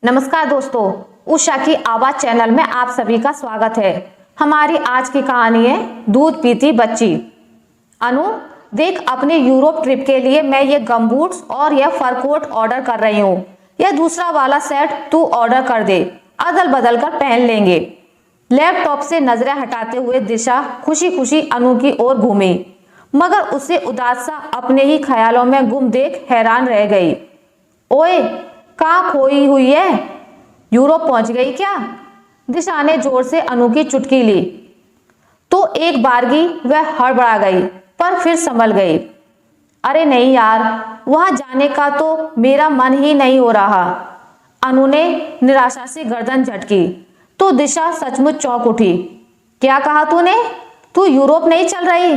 नमस्कार दोस्तों, उषा की आवाज चैनल में आप सभी का स्वागत है। हमारी आज की कहानी है दूध पीती बच्ची। अनु देख, अपने यूरोप ट्रिप के लिए मैं ये गम बूट्स और यह फर कोट ऑर्डर कर रही हूँ। यह दूसरा वाला सेट तू ऑर्डर कर दे, अदल बदल कर पहन लेंगे। लैपटॉप से नजरें हटाते हुए दिशा खुशी खुशी अनु की ओर घूमी, मगर उसे उदास सा अपने ही ख्यालों में गुम देख हैरान रह गई। ओए, कहाँ खोई हुई है? यूरोप पहुंच गई क्या? दिशा ने जोर से अनु की चुटकी ली तो एक बारगी वह हड़बड़ा गई, पर फिर संभल गई। अरे नहीं यार, वहां जाने का तो मेरा मन ही नहीं हो रहा। अनु ने निराशा से गर्दन झटकी तो दिशा सचमुच चौंक उठी। क्या कहा तूने? तू यूरोप नहीं चल रही?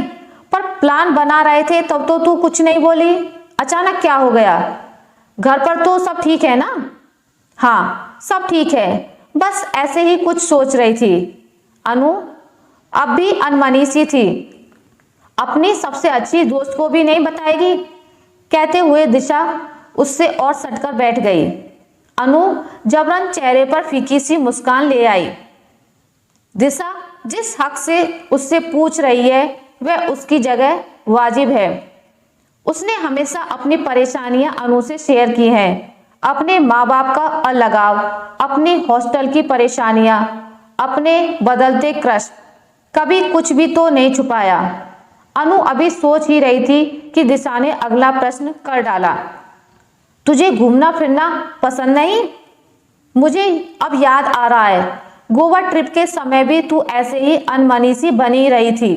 पर प्लान बना रहे थे तब तो तू कुछ नहीं बोली, अचानक क्या हो गया? घर पर तो सब ठीक है ना? हाँ, सब ठीक है, बस ऐसे ही कुछ सोच रही थी। अनु अब भी अनमनी सी थी। अपनी सबसे अच्छी दोस्त को भी नहीं बताएगी? कहते हुए दिशा उससे और सटकर बैठ गई। अनु जबरन चेहरे पर फीकी सी मुस्कान ले आई। दिशा जिस हक से उससे पूछ रही है वह उसकी जगह वाजिब है। उसने हमेशा अपनी परेशानियां अनु से शेयर की हैं, अपने माँ बाप का अलगाव, अपने हॉस्टल की परेशानियां, अपने बदलते क्रश, कभी कुछ भी तो नहीं छुपाया। अनु अभी सोच ही रही थी कि दिशा ने अगला प्रश्न कर डाला। तुझे घूमना फिरना पसंद नहीं? मुझे अब याद आ रहा है, गोवा ट्रिप के समय भी तू ऐसे ही अनमनी सी बनी रही थी।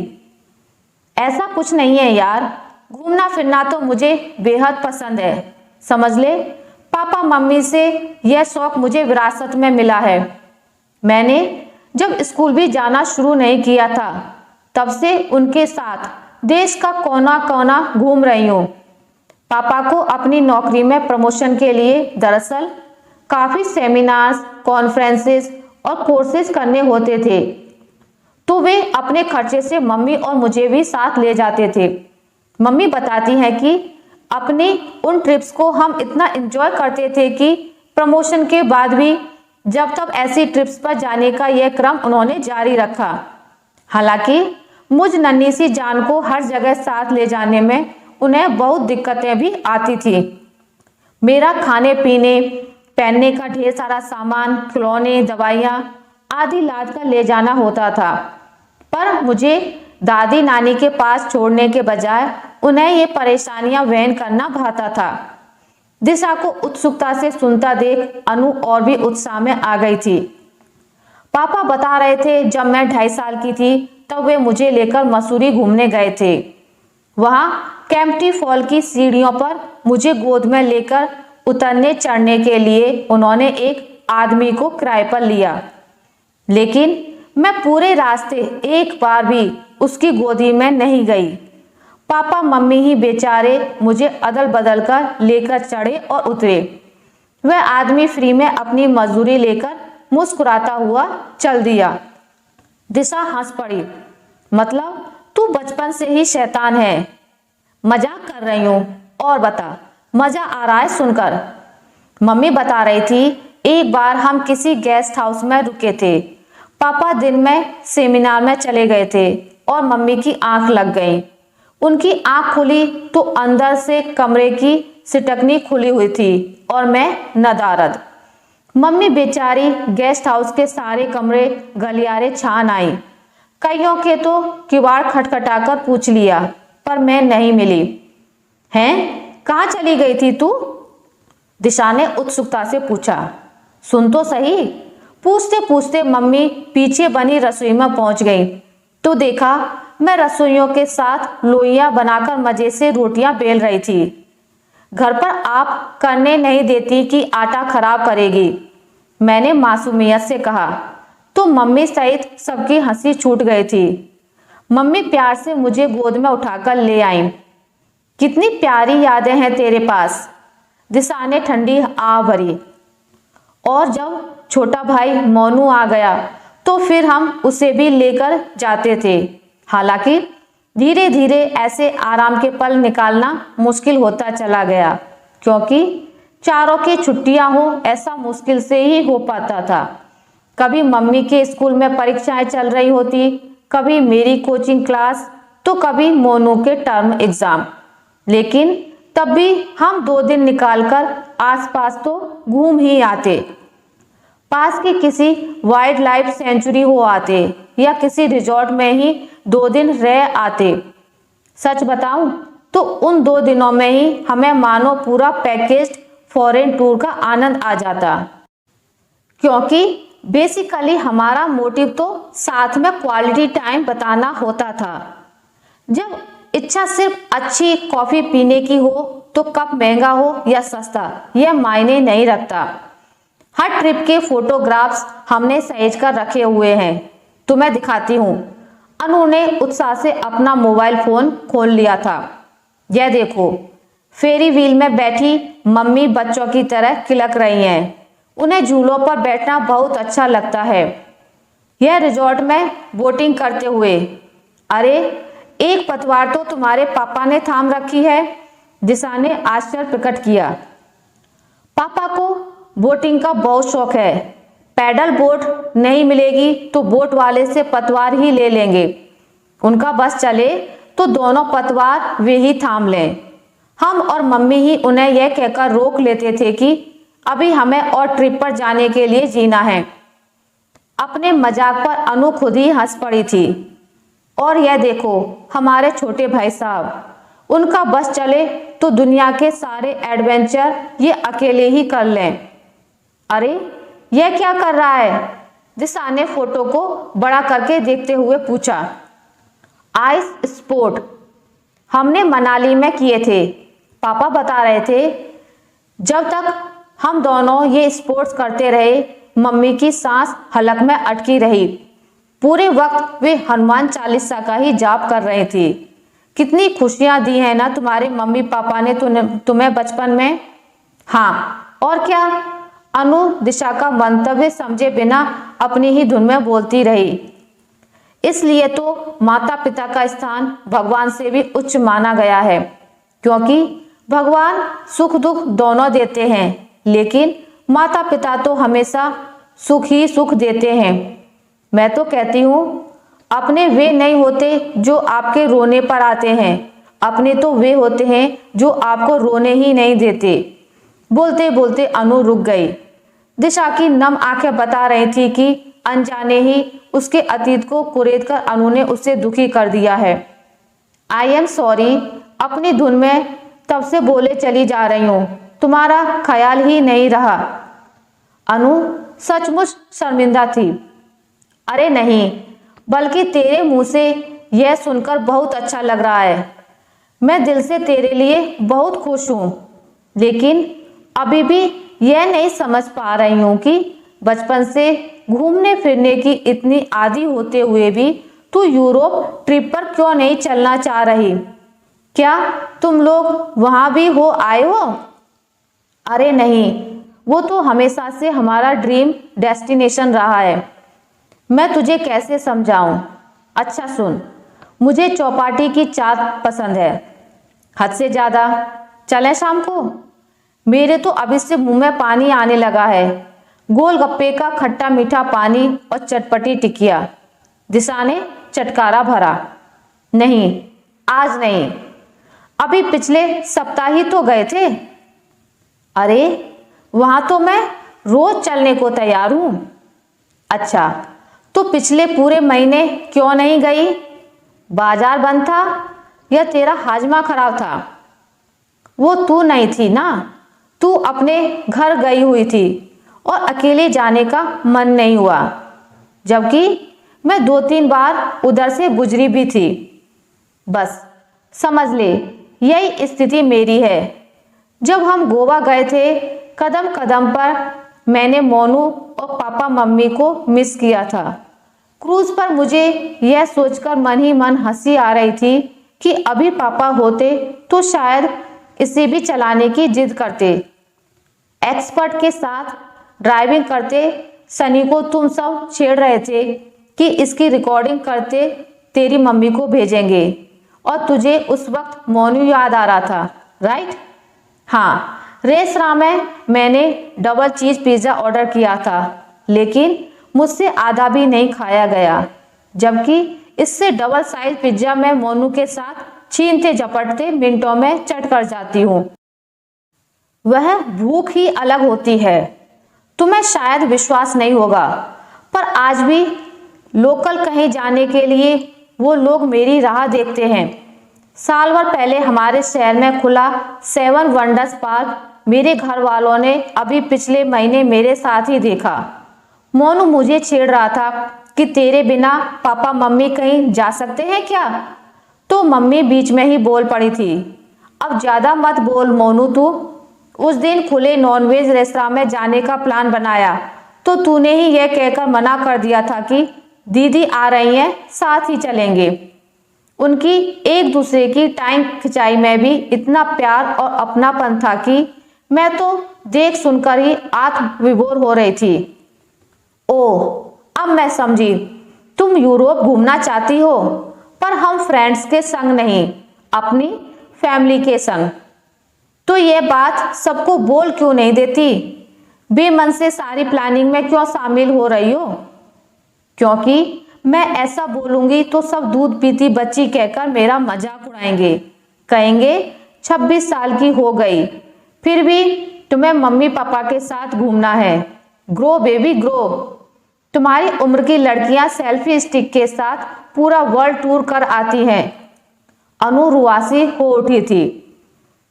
ऐसा कुछ नहीं है यार, घूमना फिरना तो मुझे बेहद पसंद है। समझ ले, पापा मम्मी से यह शौक मुझे विरासत में मिला है। मैंने जब स्कूल भी जाना शुरू नहीं किया था तब से उनके साथ देश का कोना कोना घूम रही हूँ। पापा को अपनी नौकरी में प्रमोशन के लिए दरअसल काफी सेमिनार्स, कॉन्फ्रेंसेस और कोर्सेज करने होते थे, तो वे अपने खर्चे से मम्मी और मुझे भी साथ ले जाते थे। मम्मी बताती हैं कि अपनी उन ट्रिप्स को हम इतना एंजॉय करते थे कि प्रमोशन के बाद भी जब तब ऐसी ट्रिप्स पर जाने का यह क्रम उन्होंने जारी रखा। हालांकि मुझ नन्ही सी जान को हर जगह साथ ले जाने में उन्हें बहुत दिक्कतें भी आती थी। मेरा खाने पीने, पहनने का ढेर सारा सामान, खिलौने, दवाइयाँ आदि लाद कर ले जाना होता था, पर मुझे दादी नानी के पास छोड़ने के बजाय उन्हें ये परेशानियां वहन करना भाता था। दिशा को उत्सुकता से सुनता देख अनु और भी उत्साह में आ गई थी। पापा बता रहे थे जब मैं 2.5 साल की थी तब वे मुझे लेकर मसूरी घूमने गए थे। वहां कैंपटी फॉल की सीढ़ियों पर मुझे गोद में लेकर उतरने चढ़ने के लिए उन्होंने एक आदमी को किराए पर लिया, लेकिन मैं पूरे रास्ते एक बार भी उसकी गोदी में नहीं गई। पापा मम्मी ही बेचारे मुझे अदल बदल कर लेकर चढ़े और उतरे। वह आदमी फ्री में अपनी मजदूरी लेकर मुस्कुराता हुआ चल दिया। दिशा हंस पड़ी। मतलब तू बचपन से ही शैतान है? मजाक कर रही हूँ, और बता, मजा आ रहा है सुनकर। मम्मी बता रही थी एक बार हम किसी गेस्ट हाउस में रुके थे। पापा दिन में सेमिनार में चले गए थे और मम्मी की आंख लग गई। उनकी आंख खुली तो अंदर से कमरे की सिटकनी खुली हुई थी और मैं नदारद। मम्मी बेचारी गेस्ट हाउस के सारे कमरे गलियारे छान आई। कईयों के तो किवाड़ खटखटाकर पूछ लिया, पर मैं नहीं मिली। हैं, कहाँ चली गई थी तू? दिशा ने उत्सुकता से पूछा। सुन तो सही। पूछते पूछते मम्मी पीछे बनी रसोई में पहुंच गई तो देखा मैं रसोइयों के साथ लोइयां बनाकर मजे से रोटियां बेल रही थी। घर पर आप करने नहीं देती कि आटा खराब करेगी, मैंने मासूमियत से कहा, तो मम्मी सहित सबकी हंसी छूट गई थी। मम्मी प्यार से मुझे गोद में उठाकर ले आई। कितनी प्यारी यादें हैं तेरे पास, दिशा ने ठंडी आह भरी। और जब छोटा भाई मोनू आ गया तो फिर हम उसे भी लेकर जाते थे। हालांकि धीरे धीरे ऐसे आराम के पल निकालना मुश्किल होता चला गया, क्योंकि चारों की छुट्टियां हो ऐसा मुश्किल से ही हो पाता था। कभी मम्मी के स्कूल में परीक्षाएं चल रही होती, कभी मेरी कोचिंग क्लास, तो कभी मोनू के टर्म एग्जाम। लेकिन तब भी हम 2 दिन निकालकर आसपास तो घूम ही आते। पास की किसी वाइल्ड लाइफ सेंचुरी हो आते या किसी रिजॉर्ट में ही 2 दिन रह आते। सच बताऊं तो उन 2 दिनों में ही हमें मानो पूरा पैकेज्ड फॉरेन टूर का आनंद आ जाता, क्योंकि बेसिकली हमारा मोटिव तो साथ में क्वालिटी टाइम बताना होता था। जब इच्छा सिर्फ अच्छी कॉफी पीने की हो तो कप महंगा हो या सस्ता यह मायने नहीं रखता। हर ट्रिप के फोटोग्राफ्स हमने सहेज कर रखे हुए हैं, तुम्हें दिखाती हूँ। अनु ने उत्साह से अपना मोबाइल फोन खोल लिया था। यह देखो, फेरी व्हील में बैठी मम्मी बच्चों की तरह किलक रही हैं। उन्हें झूलों पर बैठना बहुत अच्छा लगता है। यह रिजॉर्ट में बोटिंग करते हुए। अरे, एक पतवार तो तुम्हारे पापा ने थाम रखी है, दिशा ने आश्चर्य प्रकट किया। पापा को बोटिंग का बहुत शौक है। पैडल बोट नहीं मिलेगी तो बोट वाले से पतवार ही ले लेंगे। उनका बस चले तो दोनों पतवार वे ही थाम लें। हम और मम्मी ही उन्हें यह कहकर रोक लेते थे कि अभी हमें और ट्रिप पर जाने के लिए जीना है। अपने मजाक पर अनु खुद ही हंस पड़ी थी। और यह देखो, हमारे छोटे भाई साहब, उनका बस चले तो दुनिया के सारे एडवेंचर ये अकेले ही कर लें। अरे, यह क्या कर रहा है? दिशा ने फोटो को बड़ा करके देखते हुए पूछा। आइस स्पोर्ट हमने मनाली में किए थे, पापा बता रहे थे। जब तक हम दोनों ये स्पोर्ट्स करते रहे, मम्मी की सांस हलक में अटकी रही। पूरे वक्त वे हनुमान चालीसा का ही जाप कर रही थी। कितनी खुशियां दी हैं ना तुम्हारे मम्मी पापा ने तुम्हें बचपन में। हाँ, और क्या? अनु दिशा का मंतव्य समझे बिना अपनी ही धुन में बोलती रही। इसलिए तो माता पिता का स्थान भगवान से भी उच्च माना गया है, क्योंकि भगवान सुख दुख दोनों देते हैं, लेकिन माता पिता तो हमेशा सुख ही सुख देते हैं। मैं तो कहती हूँ, अपने वे नहीं होते जो आपके रोने पर आते हैं, अपने तो वे होते हैं जो आपको रोने ही नहीं देते। बोलते बोलते अनु रुक गई। दिशा की नम आंखें बता रही थी कि अनजाने ही उसके अतीत को कुरेद कर अनु ने उसे दुखी कर दिया है। आई एम सॉरी, अपनी धुन में तब से बोले चली जा रही हूँ, तुम्हारा ख्याल ही नहीं रहा। अनु सचमुच शर्मिंदा थी। अरे नहीं, बल्कि तेरे मुंह से यह सुनकर बहुत अच्छा लग रहा है। मैं दिल से तेरे लिए बहुत खुश हूँ, लेकिन अभी भी यह नहीं समझ पा रही हूँ कि बचपन से घूमने फिरने की इतनी आदी होते हुए भी तू यूरोप ट्रिप पर क्यों नहीं चलना चाह रही? क्या तुम लोग वहां भी हो आए हो? अरे नहीं, वो तो हमेशा से हमारा ड्रीम डेस्टिनेशन रहा है। मैं तुझे कैसे समझाऊं? अच्छा सुन, मुझे चौपाटी की चाट पसंद है, हद से ज्यादा। चलें शाम को? मेरे तो अभी से मुंह में पानी आने लगा है। गोलगप्पे का खट्टा मीठा पानी और चटपटी टिकिया। दिशा ने चटकारा भरा। नहीं, आज नहीं, अभी पिछले सप्ताह ही तो गए थे। अरे, वहां तो मैं रोज चलने को तैयार हूं। अच्छा, तो पिछले पूरे महीने क्यों नहीं गई? बाजार बंद था या तेरा हाजमा खराब था? वो तू नहीं थी ना, तू अपने घर गई हुई थी और अकेले जाने का मन नहीं हुआ, जबकि मैं 2-3 बार उधर से गुजरी भी थी। बस समझ ले, यही स्थिति मेरी है। जब हम गोवा गए थे, कदम कदम पर मैंने मोनू और पापा मम्मी को मिस किया था। क्रूज पर मुझे यह सोचकर मन ही मन हंसी आ रही थी कि अभी पापा होते तो शायद इसे भी चलाने की जिद करते। एक्सपर्ट के साथ ड्राइविंग करते सनी को तुम सब छेड़ रहे थे कि इसकी रिकॉर्डिंग करते तेरी मम्मी को भेजेंगे, और तुझे उस वक्त मोनू याद आ रहा था, राइट? हाँ, रेस्तरां में मैंने डबल चीज पिज्जा ऑर्डर किया था, लेकिन मुझसे आधा भी नहीं खाया गया, जबकि इससे डबल साइज पिज्जा मैं मोनू के साथ छीनते झपटते मिनटों में चट कर जाती हूँ। वह भूख ही अलग होती है। तुम्हें शायद विश्वास नहीं होगा, पर आज भी लोकल कहीं जाने के लिए वो लोग मेरी राह देखते हैं। साल भर पहले हमारे शहर में खुला 7 वंडर्स पार्क मेरे घर वालों ने अभी पिछले महीने मेरे साथ ही देखा। मोनू मुझे छेड़ रहा था कि तेरे बिना पापा मम्मी कहीं जा सकते हैं क्या? तो मम्मी बीच में ही बोल पड़ी थी, अब ज्यादा मत बोल मोनू तू। उस दिन खुले नॉनवेज रेस्तरां में जाने का प्लान बनाया तो तूने ही यह कहकर मना कर दिया था कि दीदी आ रही हैं, साथ ही चलेंगे। उनकी एक दूसरे की टांग खिंचाई में भी इतना प्यार और अपनापन था कि मैं तो देख सुनकर ही आत्म विभोर हो रही थी। ओह, अब मैं समझी, तुम यूरोप घूमना चाहती हो, पर हम फ्रेंड्स के संग नहीं, अपनी फैमिली के संग। तो ये बात सबको बोल क्यों नहीं देती? बेमन से सारी प्लानिंग में क्यों शामिल हो रही हो? क्योंकि मैं ऐसा बोलूंगी तो सब दूध पीती बच्ची कहकर मेरा मजाक उड़ाएंगे, कहेंगे 26 साल की हो गई, फिर भी तुम्हें मम्मी पापा के साथ घूमना है। Grow baby grow. तुम्हारी उम्र की लड़कियां सेल्फी स्टिक के साथ पूरा वर्ल्ड टूर कर आती हैं। अनु रुआसी हो उठी थी।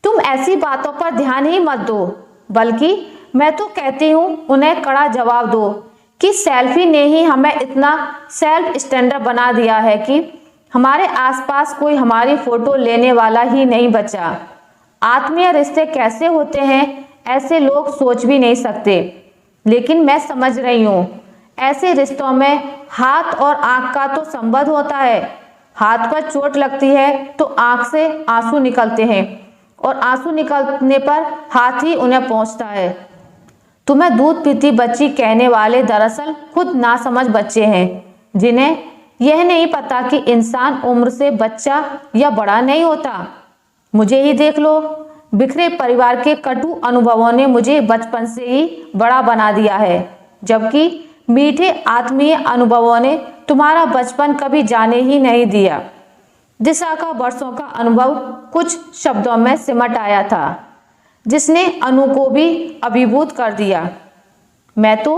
तुम ऐसी बातों पर ध्यान ही मत दो, बल्कि मैं तो कहती हूँ उन्हें कड़ा जवाब दो कि सेल्फी ने ही हमें इतना सेल्फ स्टैंडर्ड बना दिया है कि हमारे आसपास कोई हमारी फोटो लेने वाला ही नहीं बचा। आत्मीय रिश्ते कैसे होते हैं ऐसे लोग सोच भी नहीं सकते, लेकिन मैं समझ रही हूँ। ऐसे रिश्तों में हाथ और आंख का तो संबंध होता है। हाथ पर चोट लगती है तो आंख से आंसू निकलते हैं, और आंसू निकलने पर हाथ ही उन्हें पहुंचता है। तुम्हें दूध पीती बच्ची कहने वाले दरअसल खुद नासमझ बच्चे हैं, जिन्हें यह नहीं पता कि इंसान उम्र से बच्चा या बड़ा नहीं होता। मुझे ही देख लो, बिखरे परिवार के कटु अनुभवों ने मुझे बचपन से ही बड़ा बना दिया है, जबकि मीठे आत्मीय अनुभवों ने तुम्हारा बचपन कभी जाने ही नहीं दिया। दिशा का वर्षों का अनुभव कुछ शब्दों में सिमट आया था, जिसने अनु को भी अभिभूत कर दिया। मैं तो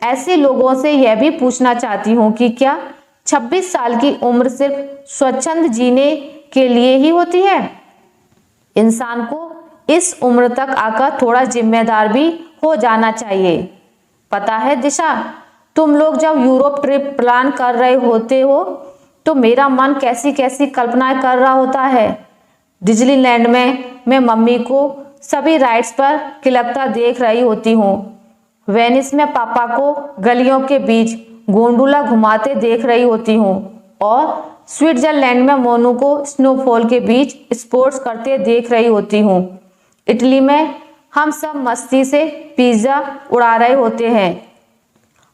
ऐसे लोगों से यह भी पूछना चाहती हूँ कि क्या 26 साल की उम्र सिर्फ स्वच्छंद जीने के लिए ही होती है? इंसान को इस उम्र तक आकर थोड़ा जिम्मेदार भी हो जाना चाहिए। पता है दिशा, तुम लोग जब यूरोप ट्रिप प्लान कर रहे होते हो तो मेरा मन कैसी कैसी कल्पनाएं कर रहा होता है। डिज्नीलैंड में मैं मम्मी को सभी राइड्स पर किलकता देख रही होती हूँ। वेनिस में पापा को गलियों के बीच गोंडोला घुमाते देख रही होती हूँ, और स्विट्जरलैंड में मोनू को स्नोफॉल के बीच स्पोर्ट्स करते देख रही होती हूँ। इटली में हम सब मस्ती से पिज्जा उड़ा रहे होते हैं।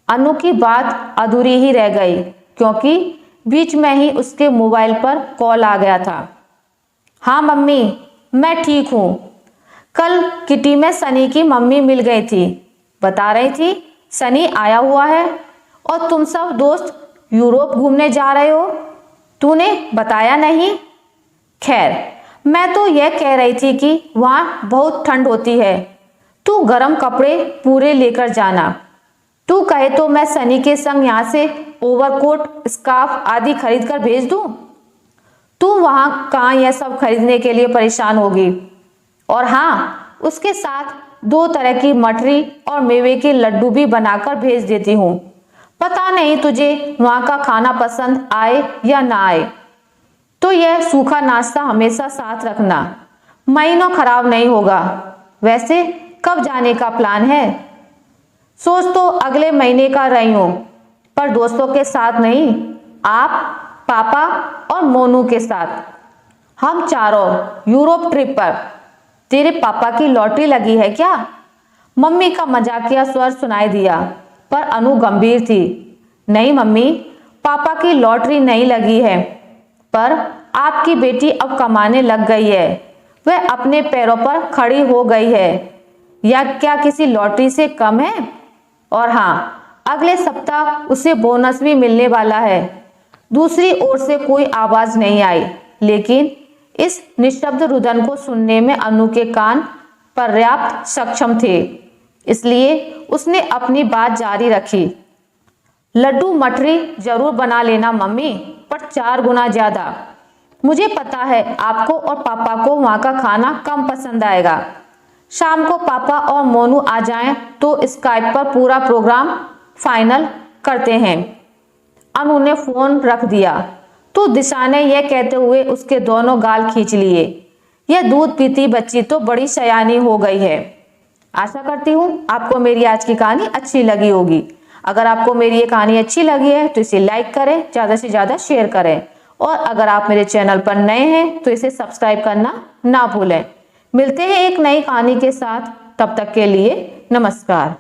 अनु की बात अधूरी ही रह गई, क्योंकि बीच में ही उसके मोबाइल पर कॉल आ गया था। हाँ मम्मी, मैं ठीक हूँ। कल किटी में सनी की मम्मी मिल गई थी, बता रही थी सनी आया हुआ है और तुम सब दोस्त यूरोप घूमने जा रहे हो। तूने बताया नहीं? खैर, मैं तो यह कह रही थी कि वहाँ बहुत ठंड होती है, तू गर्म कपड़े पूरे लेकर जाना। तू कहे तो मैं सनी के संग यहाँ से ओवरकोट, स्कार्फ आदि खरीद कर भेज दूँ। तू वहाँ कहाँ यह सब खरीदने के लिए परेशान होगी। और हाँ, उसके साथ 2 तरह की मठरी और मेवे के लड्डू भी बनाकर भेज देती हूँ। पता नहीं तुझे वहाँ का खाना पसंद आए या ना आए, तो यह सूखा नाश्ता हमेशा साथ रखना, महीनों खराब नहीं होगा। वैसे कब जाने का प्लान है? सोच तो अगले महीने का रही हूँ, पर दोस्तों के साथ नहीं, आप, पापा और मोनू के साथ। हम चारों यूरोप ट्रिप पर। तेरे पापा की लॉटरी लगी है क्या? मम्मी का मजाकिया स्वर सुनाई दिया, पर अनु गंभीर थी। नहीं मम्मी, पापा की लॉटरी नहीं लगी है, पर आपकी बेटी अब कमाने लग गई है। वह अपने पैरों पर खड़ी हो गई है। या क्या किसी लॉटरी से कम है? और हाँ, अगले सप्ताह उसे बोनस भी मिलने वाला है। दूसरी ओर से कोई आवाज नहीं आई, लेकिन इस निशब्द रुदन को सुनने में अनु के कान पर्याप्त सक्षम थे, इसलिए उसने अपनी बात जारी रखी। लड्डू मठरी जरूर बना लेना मम्मी, पर 4 गुना ज्यादा। मुझे पता है आपको और पापा को वहां का खाना कम पसंद आएगा। शाम को पापा और मोनू आ जाएं तो स्काइप पर पूरा प्रोग्राम फाइनल करते हैं। अनु ने फोन रख दिया तो दिशा ने यह कहते हुए उसके दोनों गाल खींच लिए। यह दूध पीती बच्ची तो बड़ी सयानी हो गई है। आशा करती हूँ आपको मेरी आज की कहानी अच्छी लगी होगी। अगर आपको मेरी ये कहानी अच्छी लगी है तो इसे लाइक करें, ज़्यादा से ज़्यादा शेयर करें, और अगर आप मेरे चैनल पर नए हैं तो इसे सब्सक्राइब करना ना भूलें। मिलते हैं एक नई कहानी के साथ, तब तक के लिए नमस्कार।